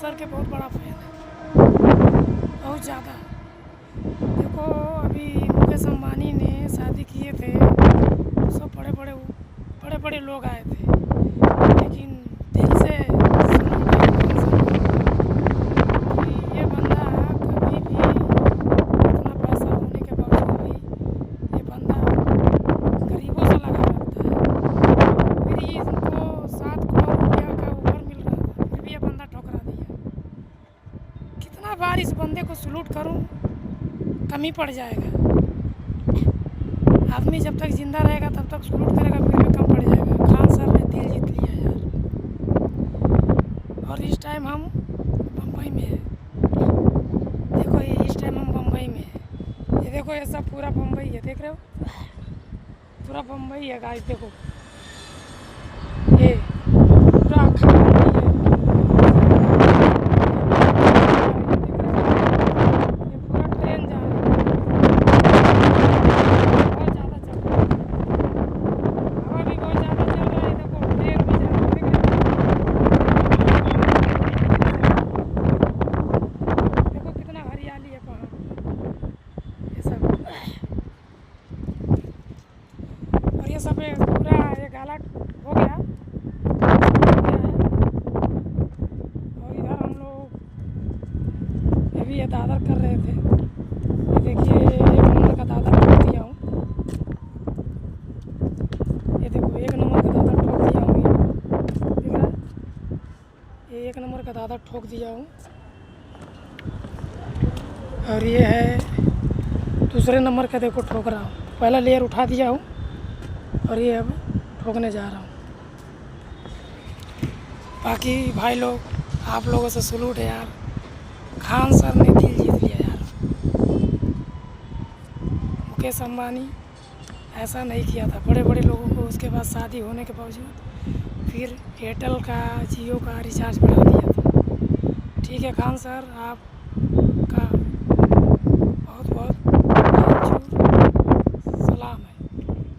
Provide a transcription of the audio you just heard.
Sir के बहुत बड़ा फैन है, बहुत ज़्यादा। देखो अभी मुकेश अंबानी ने शादी किए थे तो सब बड़े बड़े लोग आए थे, लेकिन दिल से कि ये बंदा कभी भी इतना पैसा होने के बावजूद भी ये बंदा गरीबों से लगा रखता है। फिर ये इनको 7 करोड़ रुपया का ओवर मिल रहा था, फिर भी ये बंदा ठुकरा दिया। कितना बार इस बंदे को सलूट करूं कमी पड़ जाएगा। आदमी जब तक जिंदा रहेगा तब तक सलूट करेगा, फिर भी कम पड़ जाएगा। खान सर ने दिल जीत लिया यार। और इस टाइम हम बम्बई में है। देखो ये इस टाइम हम बम्बई में है। ये देखो ये सब पूरा बम्बई है, देख रहे हो, पूरा बम्बई है गाइस। देखो ये पूरा अखा बम्बई है। ये पूरा ट्रेन जा रहा है, बहुत ज़्यादा चल रहा है, हवा भी बहुत ज़्यादा चल रहा है। देखो ट्रेन भी जा रहा है, देख रहे हो? देखो कितना हरियाली है पहाड़, ये सब। और ये सब पूरा ये गाला हो गया है। और इधर हम लोग अभी ये दादर कर रहे थे। ये देखिए 1 नंबर का दादर ठोक दिया हूँ। ये देखो 1 नंबर का दादर ठोक दिया हूँ। ये देख रहा है? ये 1 नंबर का दादर ठोक दिया हूँ। और ये है दूसरे नंबर का, देखो ठोक रहा हूँ। पहला लेयर उठा दिया हूँ और ये अब ठोकने जा रहा हूँ। बाकी भाई लोग, आप लोगों से सलूट है यार। खान सर ने दिल जीत लिया यार। मुकेश अंबानी ऐसा नहीं किया था, बड़े बड़े लोगों को उसके बाद शादी होने के बावजूद फिर एयरटेल का जियो का रिचार्ज बढ़ा दिया था। ठीक है खान सर, आपका